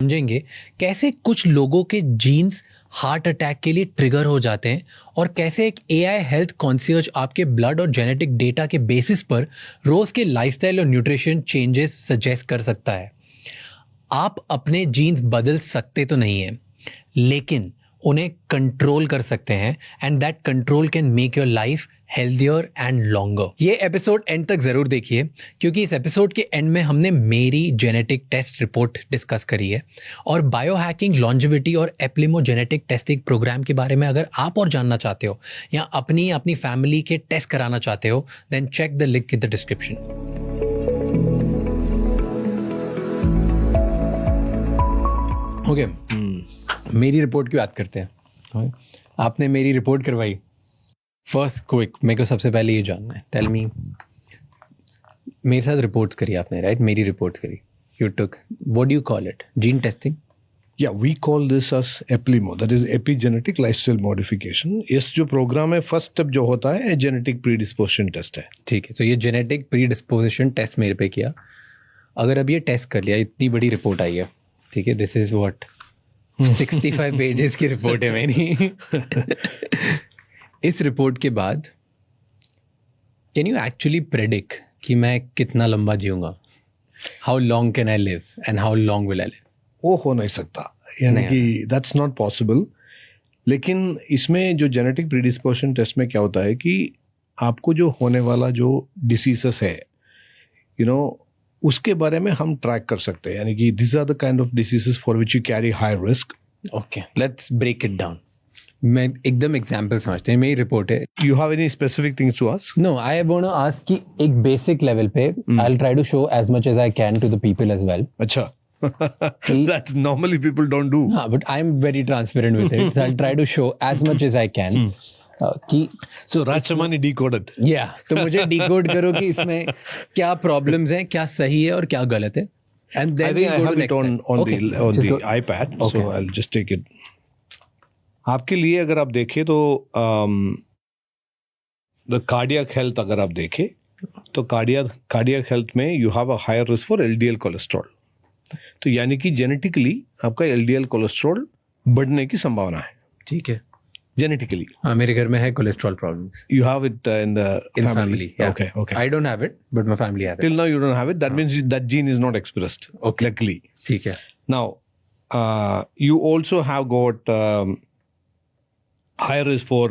समझेंगे कैसे कुछ लोगों के जीन्स हार्ट अटैक के लिए ट्रिगर हो जाते हैं और कैसे एक एआई हेल्थ कॉन्शियस आपके ब्लड और जेनेटिक डेटा के बेसिस पर रोज के लाइफस्टाइल और न्यूट्रिशन चेंजेस सजेस्ट कर सकता है। आप अपने जीन्स बदल सकते तो नहीं है, लेकिन उन्हें कंट्रोल कर सकते हैं and that control can make your life healthier and longer. ये एपिसोड एंड तक जरूर देखिए, क्योंकि इस एपिसोड के एंड में हमने मेरी जेनेटिक टेस्ट रिपोर्ट डिस्कस करी है और बायो हैकिंग, लॉन्जिविटी और एप्लिमो जेनेटिक टेस्टिंग प्रोग्राम के बारे में अगर आप और जानना चाहते हो या अपनी फैमिली के टेस्ट कराना चाहते हो, then check the link in the description. Okay, मेरी रिपोर्ट की बात करते हैं। आपने मेरी रिपोर्ट करवाई। फर्स्ट क्विक, मेरे को सबसे पहले ये जानना है, टेल मी, मेरे साथ रिपोर्ट्स करी आपने, राइट? मेरी रिपोर्ट्स करी, you took, what do you call it, gene testing? Yeah, we call this as EPLIMO, that is epigenetic lifestyle modification. इस जो प्रोग्राम है, फर्स्ट स्टेप जो होता है जेनेटिक प्रीडिस्पोजिशन टेस्ट है। ठीक है, तो ये जेनेटिक प्रीडिस्पोजिशन टेस्ट मेरे पे किया। अगर अब ये टेस्ट कर लिया, इतनी बड़ी रिपोर्ट आई है, ठीक है, दिस इज व्हाट 65 पेजेस की रिपोर्ट है मेरी। इस रिपोर्ट के बाद कैन यू एक्चुअली प्रेडिक्ट कि मैं कितना लंबा जीऊंगा? How long can I live and how long will I live? वो हो नहीं सकता, यानी कि दैट्स नॉट पॉसिबल। लेकिन इसमें जो जेनेटिक प्रीडिस्पोजिशन टेस्ट में क्या होता है कि आपको जो होने वाला जो डिसीजेस है, उसके बारे में हम ट्रैक कर सकते हैं, यानी कि this are the kind of diseases for which you carry high risk. Okay, let's break it down. मैं एकदम एग्जांपल समझते हैं, मेरी रिपोर्ट है। You have any specific things to ask? No, I want to ask कि एक basic level पे I will try to show as much as I can to the people as well. अच्छा, that's normally people don't do. But I'm very transparent with it, so I'll try to show as much as I can. कि so Rajamani decoded. Yeah, तो मुझे decode करो कि इसमें क्या problems हैं, क्या सही है और क्या गलत है, and then I think I have it on the iPad, okay. So I'll just take it. आपके लिए अगर आप देखें तो the cardiac health अगर आप देखें तो cardiac health में you have a higher risk for LDL cholesterol. तो यानी कि जेनेटिकली आपका LDL कोलेस्ट्रॉल बढ़ने की संभावना है। ठीक है, जेनेटिकली। हाँ, मेरे घर में है cholesterol problems. You have it in the family. Yeah. Okay. I don't have it, but my family has it. Till now you don't have it. That means that gene is not expressed. Okay. Luckily. ठीक है। Now, you also have got higher risk for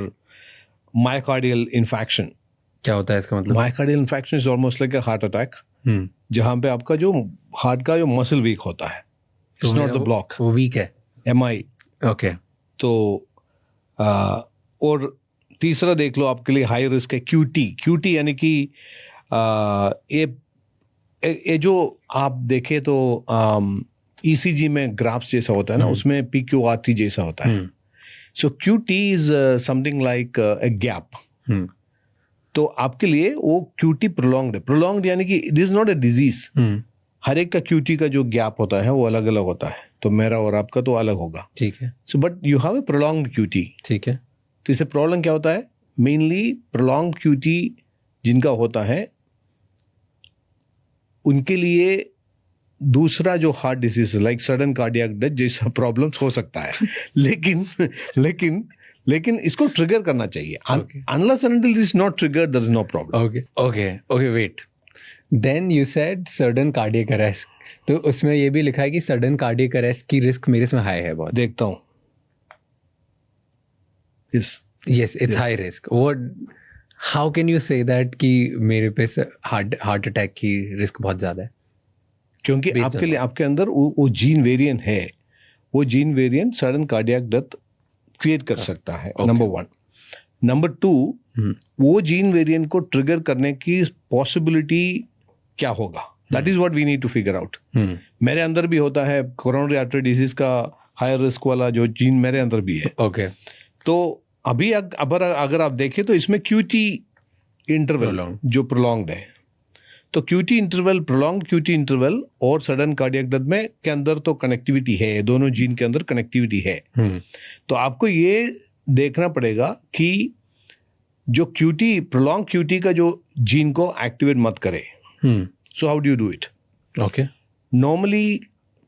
myocardial infarction. क्या होता है इसका मतलब? Myocardial infarction is almost like a heart attack. जहाँ पे आपका जो हार्ट का जो मसल वीक होता है, इट्स नॉट द ब्लॉक, वो वीक है, MI। ओके। तो और तीसरा देख लो आपके लिए हाई रिस्क है QT यानी कि ये जो आप देखे तो ECG में ग्राफ्स जैसा होता है ना, उसमें PQRT जैसा होता है। So QT is something like a gap. तो आपके लिए वो QT प्रोलॉन्ग्ड यानी कि this is not a disease. हर एक का QT का जो गैप होता है वो अलग अलग होता है, तो मेरा और आपका तो अलग होगा। ठीक है। So but you have a prolonged QT। ठीक है। तो इससे प्रॉब्लम क्या होता है? मेनली प्रोलॉन्ग्ड QT जिनका होता है उनके लिए दूसरा जो heart disease like sudden cardiac death जैसा प्रॉब्लम्स हो सकता है। लेकिन इसको ट्रिगर करना चाहिए। Unless and until it is not triggered, there is no problem. Okay, wait. Then you said sudden cardiac arrest. तो उसमें ये भी लिखा है कि सडन कार्डियक अरेस्ट की रिस्क मेरे इसमें हाई है बहुत। देखता हूँ। Yes, it's high risk. How can you say that कि मेरे पे हार्ट अटैक की रिस्क बहुत ज्यादा है? क्योंकि आपके लिए आपके अंदर वो जीन वेरिएंट है, वो gene variant sudden cardiac death create कर सकता है। नंबर 1। नंबर 2, वो जीन वेरिएंट को ट्रिगर करने की पॉसिबिलिटी क्या होगा, that is what we need to figure out. मेरे अंदर भी होता है कोरोनरी आर्टरी डिजीज का हायर रिस्क वाला जो जीन मेरे अंदर भी है। ओके। तो अभी अगर आप देखें तो इसमें QT इंटरवल जो प्रोलॉन्ग्ड है, तो QT interval, prolonged QT interval और सडन कार्डियक डेथ में के अंदर तो कनेक्टिविटी है, दोनों जीन के अंदर कनेक्टिविटी है। तो आपको ये देखना पड़ेगा कि जो QT, प्रोलॉन्ग QT का जो जीन को एक्टिवेट मत करे। So how do you do it? Okay. Normally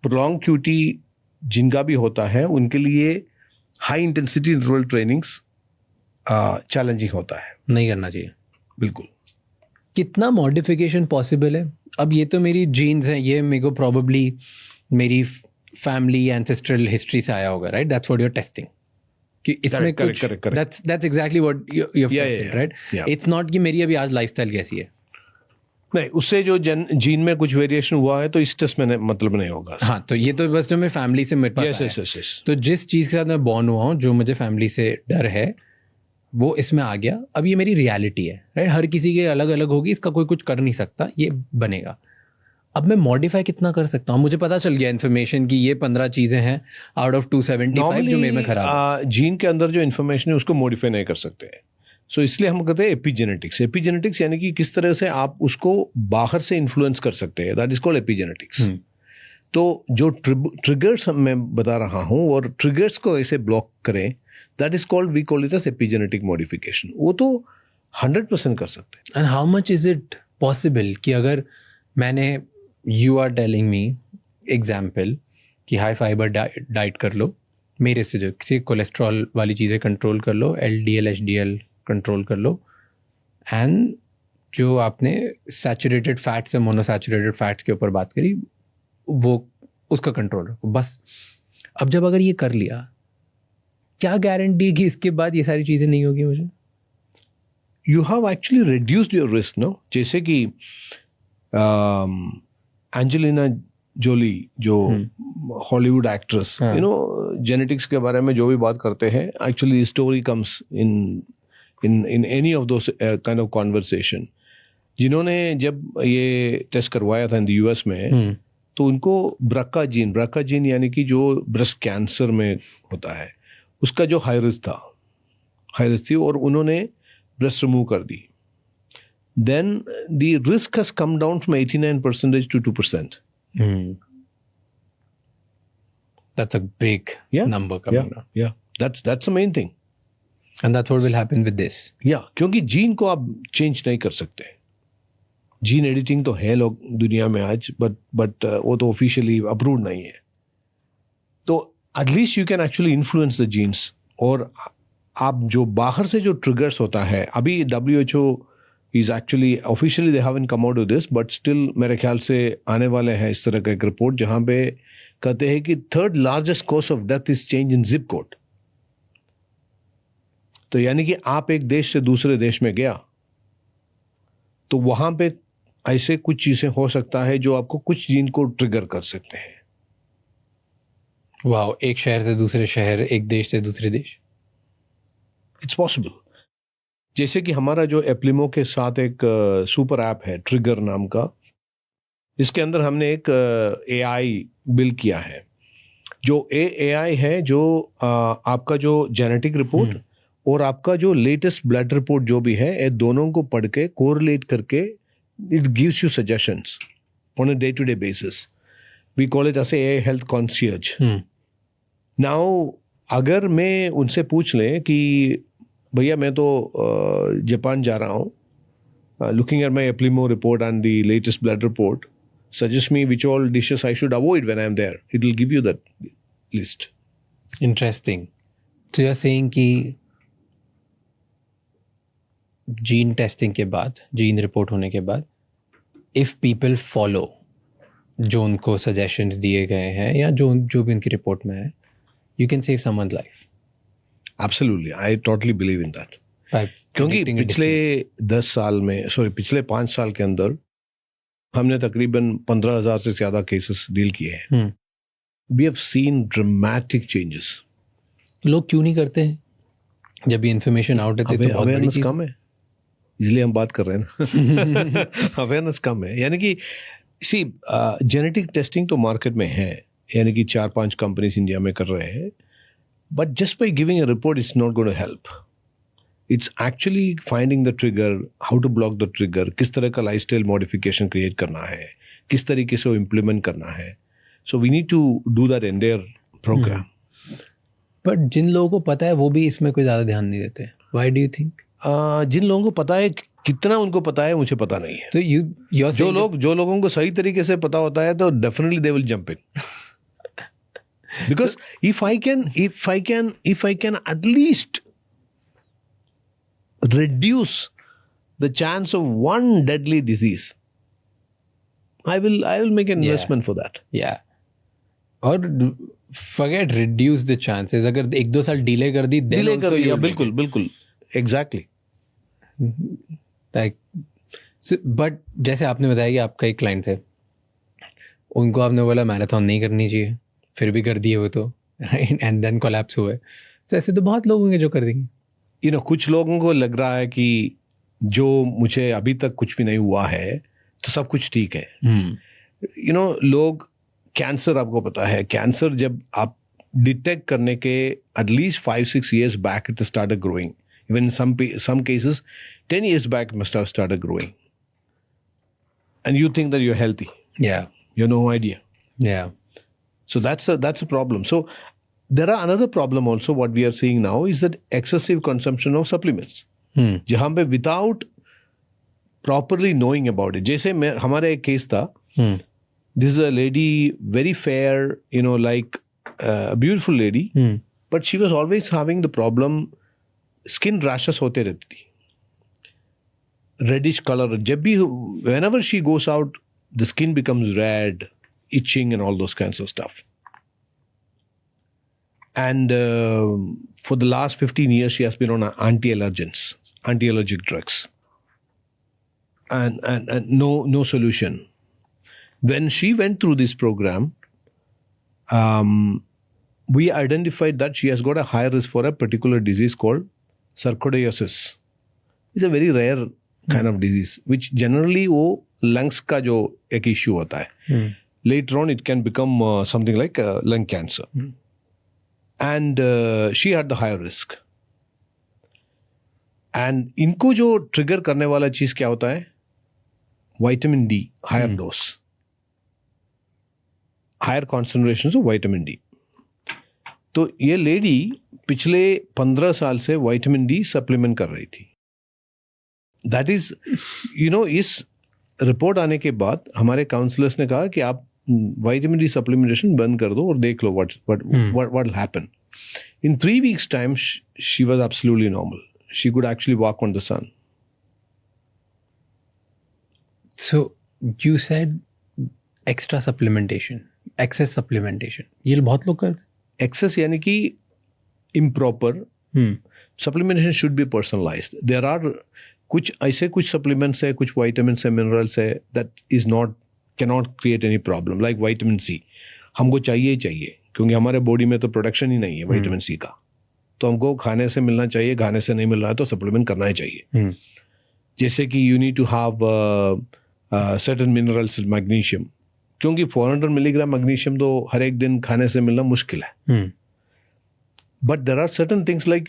prolong QT जिनका भी होता है उनके लिए high intensity interval trainings challenging होता है, नहीं करना चाहिए। बिल्कुल। कितना मॉडिफिकेशन पॉसिबल है? अब ये तो मेरी जीन्स हैं, ये मेरे को प्रॉबली मेरी फैमिली एंसेस्ट्रल हिस्ट्री से आया होगा, right? That's what you are testing, कि इसमें कुछ that's exactly what you have tested, right? It's not कि मेरी अभी आज लाइफस्टाइल कैसी है। नहीं, उससे जो जीन में कुछ वेरिएशन हुआ है तो इस टेस्ट में मतलब नहीं होगा। हाँ, तो ये तो बस जो मैं फैमिली से मेरे पास yes. तो जिस चीज़ के साथ मैं बॉर्न हुआ हूँ, जो मुझे फैमिली से डर है, वो इसमें आ गया। अब ये मेरी रियलिटी है, राइट? हर किसी की अलग अलग होगी, इसका कोई कुछ कर नहीं सकता, ये बनेगा। अब मैं मॉडिफाई कितना कर सकता हूँ? मुझे पता चल गया इन्फॉर्मेशन की ये 15 चीज़ें हैं आउट ऑफ 275 जो मेरे में खराब है। जीन के अंदर जो इन्फॉर्मेशन है उसको मॉडिफाई नहीं कर सकते हैं। सो इसलिए हम कहते हैं एपिजेनेटिक्स। एपिजेनेटिक्स यानी कि किस तरह से आप उसको बाहर से इन्फ्लुएंस कर सकते हैं, दैट इज कॉल्ड एपिजेनेटिक्स। तो जो ट्रिगर्स मैं बता रहा हूँ और ट्रिगर्स को ऐसे ब्लॉक करें, that is called, we call it as epigenetic modification. वो तो 100% कर सकते हैं। And how much is it possible कि अगर मैंने, you are telling me example कि हाई फाइबर डाइट कर लो, मेरे से जो किसी कोलेस्ट्रॉल वाली चीज़ें कंट्रोल कर लो, LDL HDL कंट्रोल कर लो, एंड जो आपने सैचुरेटेड फैट्स या मोनोसैचुरेटेड फैट्स के ऊपर बात करी, वो उसका कंट्रोल रखो बस। अब जब अगर ये कर लिया, क्या गारंटी कि इसके बाद ये सारी चीज़ें नहीं होगी मुझे? You have actually reduced your risk, no? जैसे कि एंजेलिना जोली जो Hollywood actress, you know, genetics के बारे में जो भी बात करते हैं, actually story comes in any of those kind of conversation. जिन्होंने जब ये टेस्ट करवाया था इन द US में, तो उनको ब्रका जीन यानी कि जो ब्रेस्ट कैंसर में होता है, उसका जो हाई रिस्क थी और उन्होंने ब्रेस्ट रिमूव कर दी। Then the risk has come down from 89% to 2%. That's a big number coming down. Yeah, that's the main thing. And that's what will happen with this. Yeah, क्योंकि gene को आप change नहीं कर सकते। Gene editing तो है लोग दुनिया में आज, बट वो तो ऑफिशियली अप्रूव्ड नहीं है। तो at least you can actually influence the genes. और आप जो बाहर से जो ट्रिगर्स होता है, अभी WHO is actually officially they haven't come out with this, but still मेरे ख्याल से आने वाले हैं इस तरह का एक रिपोर्ट जहां पे कहते हैं कि 3rd largest cause of death is change in zip code। तो यानी कि आप एक देश से दूसरे देश में गया तो वहां पे ऐसे कुछ चीजें हो सकता है जो आपको कुछ जीन को ट्रिगर कर सकते हैं। वाओ, एक शहर से दूसरे शहर, एक देश से दूसरे देश, इट्स पॉसिबल। जैसे कि हमारा जो एप्लिमो के साथ एक सुपर ऐप है ट्रिगर नाम का, इसके अंदर हमने एक AI बिल्ड किया है। जो AI है जो आपका जो जेनेटिक रिपोर्ट और आपका जो लेटेस्ट ब्लड रिपोर्ट जो भी है, ये दोनों को पढ़ के कोरिलेट करके it gives you suggestions on a day to day basis. We call it as AI health concierge. Now अगर मैं उनसे पूछ लें कि भैया मैं तो जापान जा रहा हूँ, looking at my Eplimo report and the latest blood report, suggest me which all dishes I should avoid when I am there, it will give you that list. Interesting. तो यू आर सेइंग कि gene testing के बाद, gene report होने के बाद, if people follow जो उनको suggestions दिए गए हैं या जो भी उनकी रिपोर्ट में है, you can save someone's life. Absolutely, I totally believe in that. क्योंकि पिछले 5 साल के अंदर हमने तकरीबन 15,000 से ज्यादा केसेस डील किए हैं। We have seen dramatic changes. लोग क्यों नहीं करते हैं? जब ये इन्फॉर्मेशन आउट है तो अवेयरनेस कम है, इसलिए हम बात कर रहे हैं ना। अवेयरनेस कम है, यानी कि जेनेटिक टेस्टिंग तो मार्केट में है, यानी कि 4-5 कंपनीज इंडिया में कर रहे हैं, but just by giving a report it's not going to help. It's actually finding the trigger, how to block the trigger, किस तरह का lifestyle modification create करना है, किस तरीके से implement करना है. So we need to do that in their program. But जिन लोगों को पता है वो भी इसमें कोई ज़्यादा ध्यान नहीं देते। Why do you think? जिन लोगों को पता है, कितना उनको पता है मुझे पता नहीं है। तो जो लोगों को सही तरीके से पता होता है तो definitely they will jump in. Because if I can at least reduce the chance of one deadly disease, I will make an investment for that. Yeah. और forget reduce the chances. अगर 1-2 साल डिले कर दी, delay कर दिया, बिल्कुल exactly. But जैसे आपने बताया कि आपका एक क्लाइंट है, उनको आपने बोला मैराथन नहीं करनी चाहिए, फिर भी कर दिए वो तो, एंड देन कोलैप्स हुए. तो ऐसे तो बहुत लोग होंगे जो कर देंगे. कुछ लोगों को लग रहा है कि जो मुझे अभी तक कुछ भी नहीं हुआ है तो सब कुछ ठीक है. लोग, कैंसर आपको पता है, कैंसर जब आप डिटेक्ट करने के at least 5-6 years back it started growing. Even some cases 10 years back must have started growing. And you think that you're healthy. Yeah. You have no idea. Yeah. So that's a problem. So there are another problem also what we are seeing now is that excessive consumption of supplements. जहाँ पे without properly knowing about it. जैसे हमारा एक case था. This is a lady, very fair, like a beautiful lady, but she was always having the problem, skin rashes होते रहती थी. Reddish color. जब भी, whenever she goes out, the skin becomes red, itching and all those kinds of stuff. And for the last 15 years, she has been on anti-allergic drugs. And no solution. When she went through this program, we identified that she has got a high risk for a particular disease called sarcoidosis. It's a very rare kind of disease, which generally वो lungs का जो एक issue होता है. Later on, it can become something like lung cancer. And she had the higher risk. And इनको जो trigger करने वाला चीज क्या होता है? Vitamin D, higher dose. Higher concentrations of vitamin D. तो ये लेडी पिछले 15 साल से विटामिन डी सप्लीमेंट कर रही थी. दैट इज, इस रिपोर्ट आने के बाद हमारे काउंसलर्स ने कहा कि आप विटामिन डी सप्लीमेंटेशन बंद कर दो और देख लो what will happen. In 3 weeks time she was absolutely normal. She could actually walk on the sun. So you said extra supplementation, excess supplementation, ये बहुत लोग करते हैं. Excess यानी कि improper. Supplementation should be personalized. There are कुछ supplements है, कुछ vitamins है, minerals है, that cannot create any problem. Like vitamin C, हमको चाहिए क्योंकि हमारे बॉडी में तो प्रोडक्शन ही नहीं है विटामिन सी का, तो हमको खाने से मिलना चाहिए, खाने से नहीं मिल रहा है तो सप्लीमेंट करना ही चाहिए. जैसे कि you need to have certain minerals, magnesium, क्योंकि 400 मिलीग्राम मैग्नीशियम तो हर एक दिन खाने से मिलना मुश्किल है. But there are certain things like,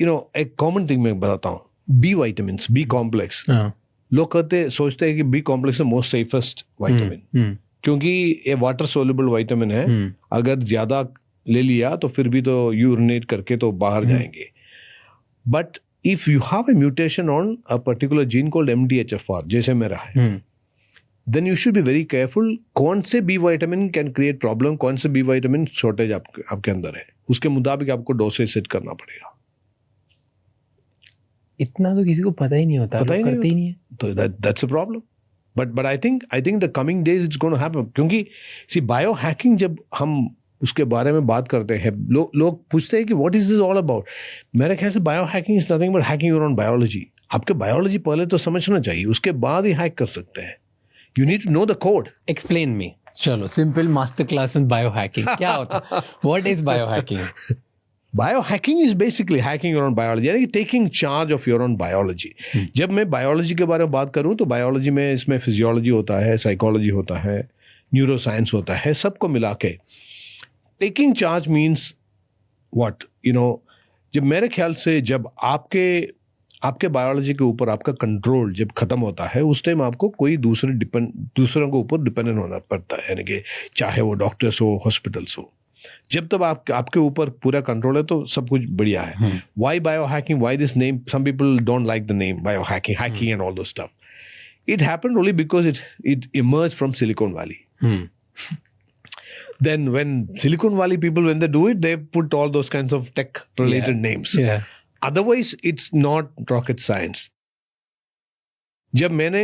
एक कॉमन थिंग मैं बताता हूँ, बी वाइटामिन, बी कॉम्प्लेक्स. लोग सोचते हैं कि बी कॉम्प्लेक्स है मोस्ट सेफेस्ट वाइटामिन, क्योंकि ये वाटर सोल्यूबल वाइटामिन है. अगर ज्यादा ले लिया तो फिर भी तो यूरिनेट करके तो बाहर जाएंगे. But if you have a mutation on a particular gene called MTHFR, जैसे मेरा है, then you should be very careful. कौन से B vitamin can create problem, कौन से बी विटामिन शॉर्टेज आपके अंदर है, उसके मुताबिक आपको डोसेज सेट करना पड़ेगा. इतना तो किसी को पता ही नहीं होता, करते ही नहीं है. तो that's a problem. But I think the coming days it's going to happen. क्योंकि see biohacking जब हम उसके बारे में बात करते हैं, लोग पूछते हैं कि what is this all about. मेरे ख्याल से biohacking is nothing but hacking your own biology. आपके बायोलॉजी पहले तो समझना चाहिए, उसके बाद ही हैक कर सकते हैं. You need to know the code. Explain me. चलो, simple master class on biohacking. क्या होता है? What is biohacking? Biohacking is basically hacking your own biology, यानी कि taking charge of your own biology. जब मैं biology के बारे में बात करूँ तो biology में इसमें physiology होता है, psychology होता है, neuroscience होता है, सबको मिला के. Taking charge means what? जब मेरे ख्याल से जब आपके बायोलॉजी के ऊपर आपका कंट्रोल जब खत्म होता है, उस टाइम आपको कोई दूसरों के ऊपर डिपेंडेंट होना पड़ता है, यानी कि चाहे वो डॉक्टर्स हो, हॉस्पिटल्स हो. जब तक आपके ऊपर पूरा कंट्रोल है तो सब कुछ बढ़िया है. Why biohacking? Why this name? Some people don't like the name biohacking, hacking and all those stuff. It happened only because it emerged from Silicon Valley. then when Silicon Valley people, when they do it, they put all those kinds of tech related names. Otherwise, it's not rocket science. जब मैंने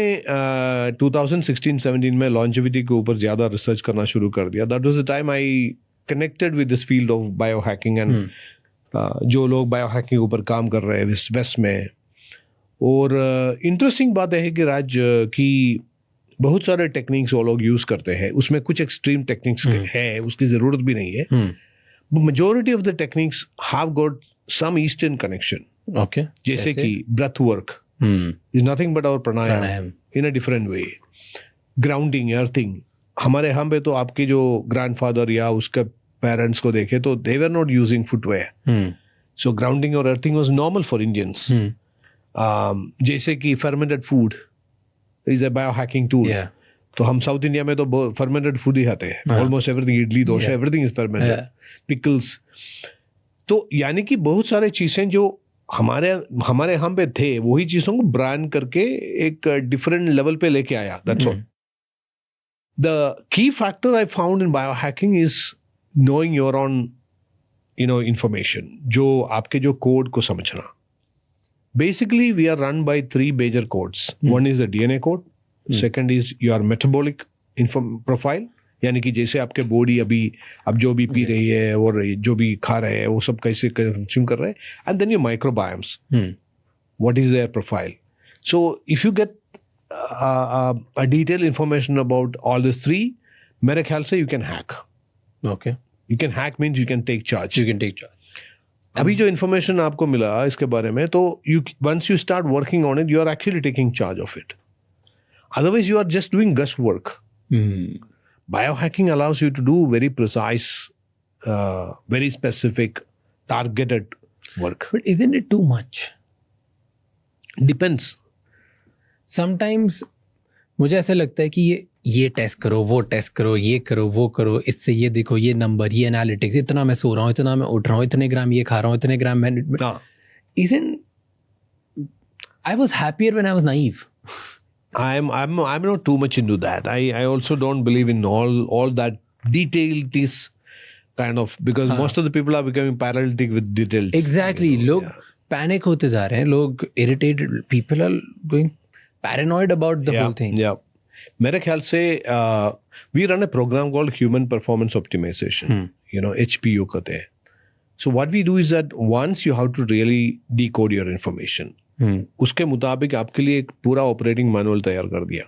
2016-17 में longevity के ऊपर ज़्यादा research करना शुरू कर दिया, that was the time I connected with this field of bio hacking and जो लोग बायो हैकिंग के ऊपर काम कर रहे हैं वेस्ट में. और इंटरेस्टिंग बात है कि राज की बहुत सारे टेक्निक्स वो लोग यूज़ करते हैं, उसमें कुछ एक्सट्रीम टेक्निक्स है, उसकी ज़रूरत भी नहीं है. Majority of the techniques have got some eastern connection. Okay, जैसे कि breath work is nothing but our pranayam in a different way. Grounding, earthing. हमारे हम पे तो आपके जो ग्रैंडफादर या उसके पेरेंट्स को देखे तो they were not using footwear. So grounding or earthing was normal for Indians. जैसे कि fermented food is a biohacking tool. तो हम साउथ इंडिया में तो fermented food ही खाते हैं. Almost everything, idli dosa, everything is fermented. Pickles. तो यानी कि बहुत सारे चीजें जो हमारे हम पे थे, वही चीजों को ब्रांड करके एक डिफरेंट लेवल पे लेके आया. That's all. The key factor I found in biohacking is knowing your own information, जो आपके जो कोड को समझना. Basically we are run by 3 major codes. One is the DNA code, second is your metabolic profile, यानी कि जैसे आपके body अभी अब जो भी पी रही है और जो भी खा रहे हैं वो सब कैसे कंज्यूम कर रहे हैं. And then your microbiomes, what is their profile. So if you get a detail information about all this 3, मेरे ख्याल से you can hack. Okay, you can hack means you can take charge. अभी जो information आपको मिला इसके बारे में, तो you once you start working on it, you are actually taking charge of it. Otherwise you are just doing guess work. Biohacking allows you to do very precise, very specific, targeted work. But isn't it too much? Depends. Sometimes मुझे ऐसा लगता है कि ये test करो, वो test करो, ये करो, वो करो, इससे ये देखो, ये नंबर, ये एनालिटिक्स, इतना मैं सो रहा हूँ, इतना मैं उठ रहा हूँ, इतने ग्राम ये खा रहा हूँ, इतने ग्राम मैं. I was happier when I was naive. I'm not too much into that. I also don't believe in all that detailed is kind of, because most of the people are becoming paralytic with details. Exactly. लोग panic होते जा रहे हैं, लोग irritated, people are going paranoid about the whole thing. Yeah. मेरे ख्याल से we run a program called Human Performance Optimization. HPO कहते हैं. So what we do is that once you have to really decode your information, उसके मुताबिक आपके लिए एक पूरा ऑपरेटिंग मैनुअल तैयार कर दिया.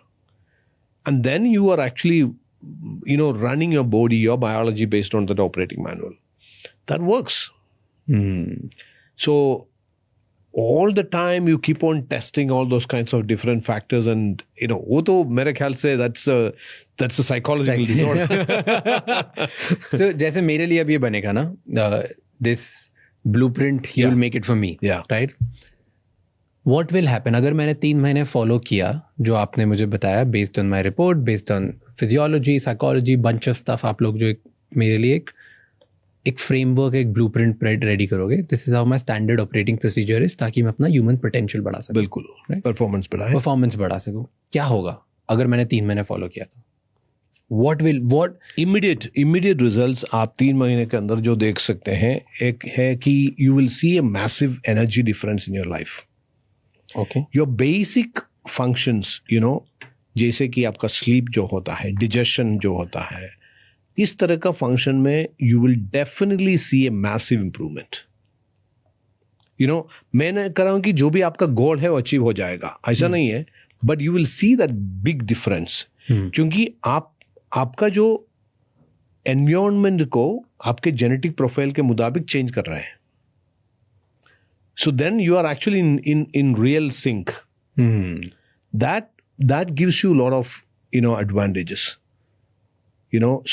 And then you are actually running your body, your biology based on that operating manual. That works. So all the time you keep on testing all those kinds of different factors and वो तो मेरे ख्याल से that's a psychological disorder. So जैसे मेरे लिए अब ये बनेगा ना, this blueprint, you will make it for me, right? What will happen अगर मैंने 3 महीने फॉलो किया जो आपने मुझे बताया, based on my report, based on physiology, psychology, bunch of stuff, आप लोग जो मेरे लिए एक फ्रेमवर्क, एक ब्लूप्रिंट रेडी करोगे. This is how my standard operating procedure is, ताकि मैं अपना ह्यूमन पोटेंशियल बढ़ा सकूँ. बिल्कुल, परफॉर्मेंस बढ़ा सकूँ. क्या होगा अगर मैंने 3 महीने फॉलो किया तो? what immediate results आप 3 महीने के अंदर जो देख सकते हैं, एक है कि you will see a massive energy difference in your life. Okay. Your basic functions, जैसे कि आपका स्लीप जो होता है, डिजेशन जो होता है, इस तरह का फंक्शन में you will definitely see a massive improvement. मैं कह रहा हूं कि जो भी आपका गोल है वो अचीव हो जाएगा, ऐसा नहीं है, but you will see that big difference. क्योंकि आपका जो एनवायरनमेंट को आपके जेनेटिक प्रोफाइल के मुताबिक चेंज कर रहा है. So then you are actually in real sync. That gives you a lot of advantages.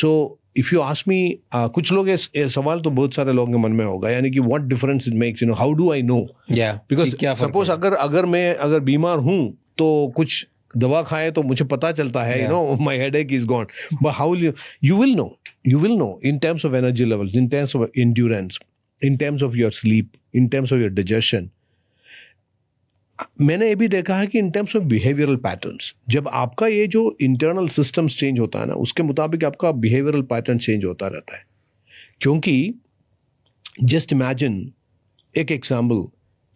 So if you ask me, कुछ लोग सवाल तो बहुत सारे लोगों के मन में होगा, यानी कि what difference it makes, how do I know? Yeah. Because suppose अगर मैं बीमार हूँ तो कुछ दवा खाए तो मुझे पता चलता है, my headache is gone. But how will you will know in terms of energy levels, in terms of endurance, in terms of your sleep, in terms of your digestion. मैंने ये भी देखा है कि in terms of behavioural patterns, जब आपका ये जो इंटरनल सिस्टम्स चेंज होता है ना, उसके मुताबिक आपका बिहेवियरल पैटर्न चेंज होता रहता है. क्योंकि जस्ट इमेजिन, एक एग्जाम्पल,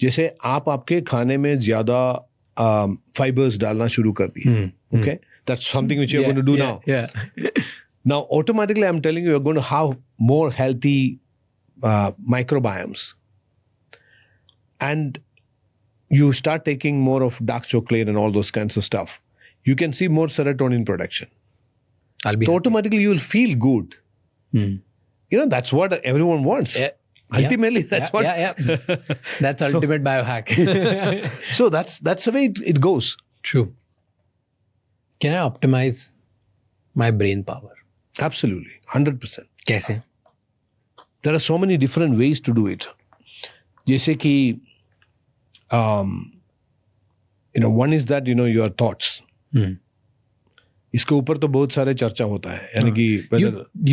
जैसे आप आपके खाने में ज़्यादा फाइबर्स डालना शुरू कर दिए. Okay, that's something which you are going to do now. Now automatically I'm telling you, you're going to have more healthy microbiomes, and you start taking more of dark chocolate and all those kinds of stuff. You can see more serotonin production. So automatically you will feel good. You know, that's what everyone wants. Ultimately, that's what. That's ultimate biohack. So that's the way it goes. True. Can I optimize my brain power? Absolutely, 100%. कैसे? There are so many different ways to do it. जैसे कि one is that your thoughts. इसके ऊपर तो बहुत सारे चर्चा होता है, यानी कि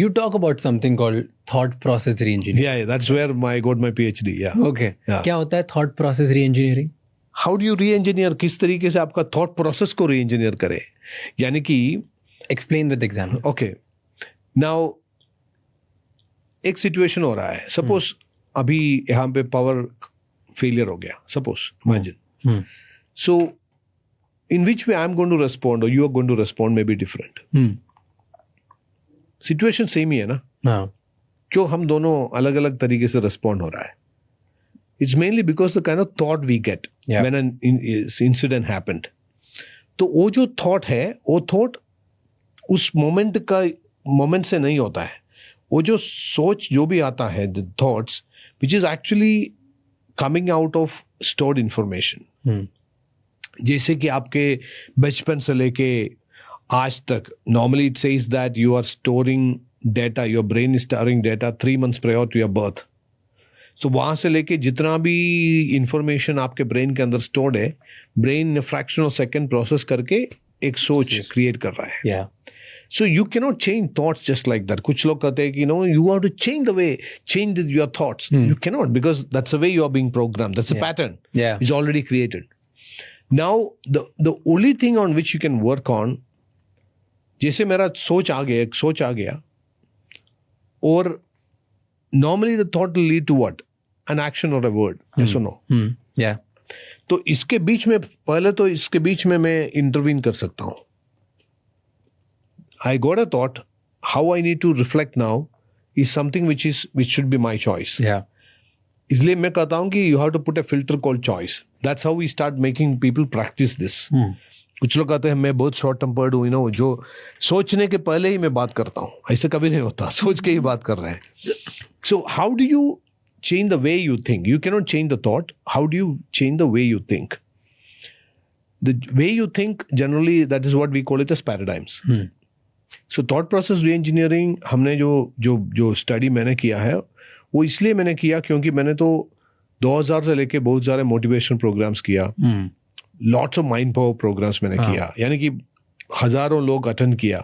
you talk about something called thought process re-engineering. Yeah, that's where I got my PhD. Yeah. Okay. क्या होता है thought process re-engineering? How do you re-engineer? किस तरीके से आपका thought process को re-engineer करे? यानी कि explain with example. Okay. Now एक सिचुएशन हो रहा है. सपोज अभी यहाँ पे पावर फेलियर हो गया. Suppose imagine. So in which way I'm going to respond or you are going to respond may be different. Situation same ही है ना. क्यों हम दोनों अलग अलग तरीके से रिस्पॉन्ड हो रहा है? It's mainly because the kind of thought we get when an incident happened. तो वो जो थॉट है, वो थॉट उस मोमेंट से नहीं होता है. वो जो सोच जो भी आता है, the thoughts which is actually coming out of stored information. जैसे कि आपके बचपन से लेके आज तक, normally it says that you are storing data, your brain is storing data 3 months prior to your birth. So वहाँ से लेके जितना भी इंफॉर्मेशन आपके ब्रेन के अंदर स्टोर्ड है, brain fraction of second process करके एक सोच क्रिएट कर रहा है. Yeah. So you cannot change thoughts just like that. कुछ लोग कहते हैं कि you have to change your thoughts. You cannot, because that's the way you are being programmed. That's a pattern. Yeah. It's already created. Now the only thing on which you can work on, जैसे मेरा सोच आ गया, और normally the thought will lead to what? An action or a word. Yes or no? Yeah. तो इसके बीच में मैं intervene कर सकता हूँ. I got a thought. How I need to reflect now is something which should be my choice. Yeah. इसलिए मैं कहता हूँ कि you have to put a filter called choice. That's how we start making people practice this. कुछ लोग कहते हैं मैं बहुत शॉर्ट टेम्पर्ड हूँ, जो सोचने के पहले ही मैं बात करता हूँ. ऐसे कभी नहीं होता, सोच के ही बात कर रहे हैं. So how do you change the way you think? You cannot change the thought. How do you change the way you think? The way you think, generally, that is what we call it as paradigms. So thought process re-engineering, हमने जो study मैंने किया है, वो इसलिए मैंने किया क्योंकि मैंने तो 2000 से लेके बहुत सारे मोटिवेशन प्रोग्राम्स किया. Lots of mind power programmes मैंने किया, यानी कि हजारों लोग अटेंड किया.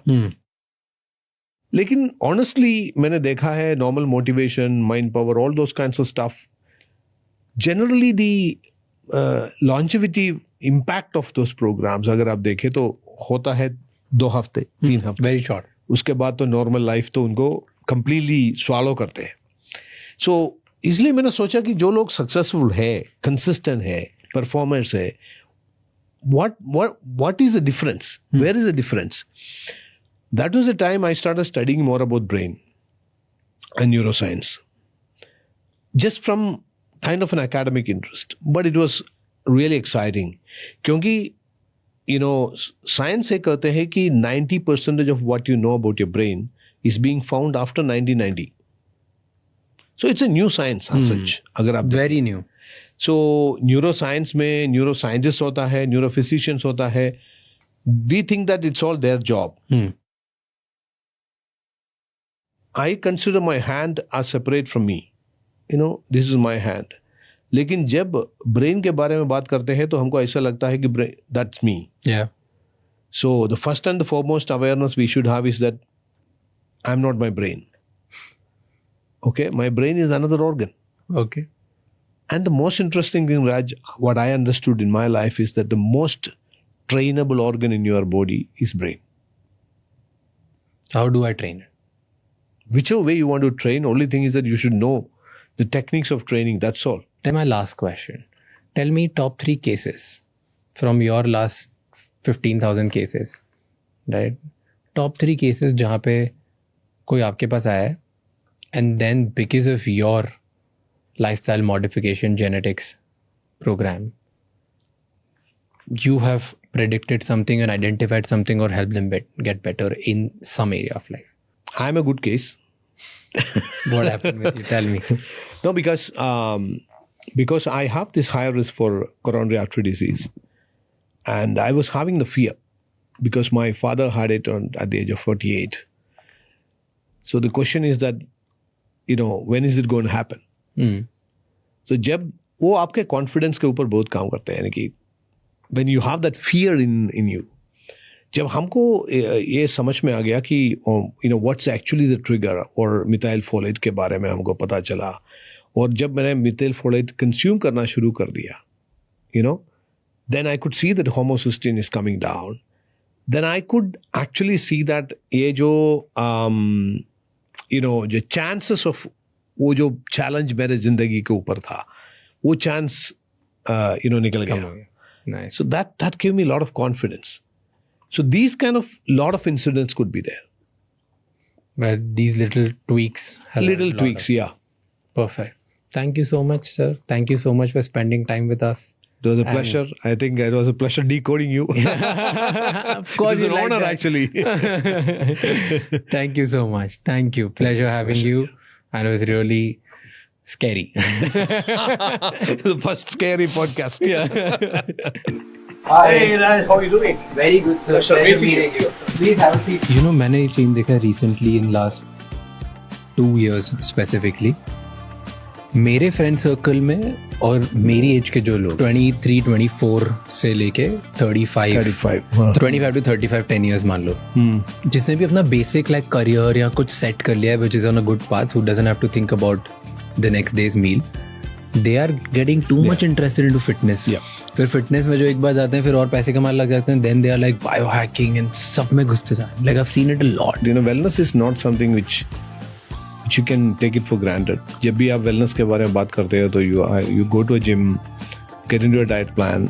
लेकिन ऑनेस्टली मैंने देखा है, normal motivation, mind power, all those kinds of stuff, generally the longevity impact of those programmes अगर आप देखें तो होता है 2 हफ्ते 3 हफ्ते, वेरी शॉर्ट. उसके बाद तो नॉर्मल लाइफ तो उनको कंप्लीटली स्वालो करते हैं. सो इसलिए मैंने सोचा कि जो लोग सक्सेसफुल है, कंसिस्टेंट है, परफॉर्मर्स है, what is the difference? Where is the difference? That was the time I started studying more about brain and neuroscience, just from kind of an academic interest, but it was really exciting क्योंकि science से कहते हैं कि 90% of what you know about your brain is being found after 1990. So it's a new science as such. अगर आप very new. So neuroscience में neuroscientist होता है, neurophysicians होता है. We think that it's all their job. I consider my hand as separate from me. This is my hand. लेकिन जब brain के बारे में बात करते हैं तो हमको ऐसा लगता है कि that's me. Yeah. So the first and the foremost awareness we should have is that I'm not my brain. Okay, my brain is another organ. Okay. And the most interesting thing, Raj, what I understood in my life is that the most trainable organ in your body is brain. How do I train it? Whichever way you want to train, only thing is that you should know the techniques of training, that's all. Then my last question. Tell me top 3 cases from your last 15,000 cases, right? Top 3 cases जहाँ पे कोई आपके पास आया है and then because of your lifestyle modification genetics program, you have predicted something and identified something or helped them get better in some area of life. I'm a good case. What happened with you? Tell me. No, because I have this higher risk for coronary artery disease. And I was having the fear because my father had it at the age of 48. So the question is that, when is it going to happen? So जब वो आपके confidence के ऊपर बहुत काम करते हैं, यानी कि when you have that fear in you, जब हमको ये समझ में आ गया कि what's actually the trigger और मिथाइल फोलेट के बारे में हमको पता चला, और जब मैंने मिथाइल फोलेट कंज्यूम करना शुरू कर दिया, then I could see that homocysteine is coming down. Then I could actually see that ये जो जो chances of वो जो challenge मेरे जिंदगी के ऊपर था, वो chance निकल गया. Nice. So that gave me a lot of confidence. So these kind of lot of incidents could be there. Well, these little tweaks. Yeah. Perfect. Thank you so much, sir. Thank you so much for spending time with us. It was a pleasure. I think it was a pleasure decoding you. Of course, it's an honor, actually. Thank you so much. Thank you. Pleasure having you. And it was really scary. The first scary podcast. Yeah. Hi, Raj. How are you doing? Very good, sir. Pleasure meeting you. Please have a seat. मैंने ये चीज देखा recently in last 2 years specifically. मेरे friend circle में और मेरी as के जो लोग 23, 24 से लेके 35 to 35 10 years मान लो, जिसने भी अपना बेसिक लाइक करियर या कुछ सेट कर लिया है which is on a good path, who doesn't have to think about the next day's meal, they are getting too much interested into fitness. फिर फिटनेस में जो एक बार जाते हैं फिर और पैसे कमाने लग जाते हैं, then they are like biohacking and सब में घुसते जाते हैं. Like I've seen it a lot. Wellness is not something which you can take it for granted. जब भी आप wellness के बारे में बात करते हो तो you go to a gym, get into a diet plan.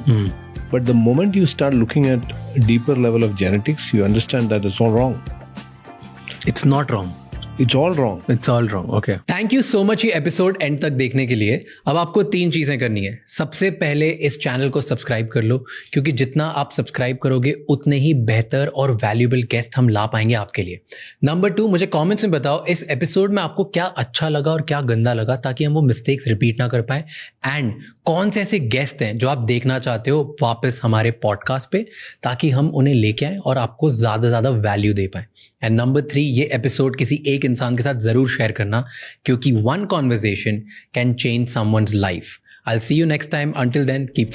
But the moment you start looking at a deeper level of genetics, you understand that it's all wrong. It's not wrong. It's all wrong. It's all wrong. Okay. Thank you so much ये episode and तक देखने के लिए. अब आपको 3 चीजें करनी है. सबसे पहले इस चैनल को सब्सक्राइब कर लो, क्योंकि जितना आप सब्सक्राइब करोगे उतने ही बेहतर और वैल्यूएबल गेस्ट हम ला पाएंगे आपके लिए. नंबर 2, मुझे कमेंट्स में बताओ इस एपिसोड में आपको क्या अच्छा लगा और क्या गंदा लगा, ताकि हम वो मिस्टेक्स रिपीट ना कर पाए. एंड कौन से ऐसे गेस्ट हैं जो आप देखना चाहते हो वापस हमारे पॉडकास्ट पे, ताकि हम उन्हें लेके आए और आपको ज्यादा ज्यादा वैल्यू दे पाए. एंड नंबर 3, ये एपिसोड किसी एक इंसान के साथ जरूर शेयर करना, क्योंकि one conversation can change someone's life. I'll see you next time. Until then, keep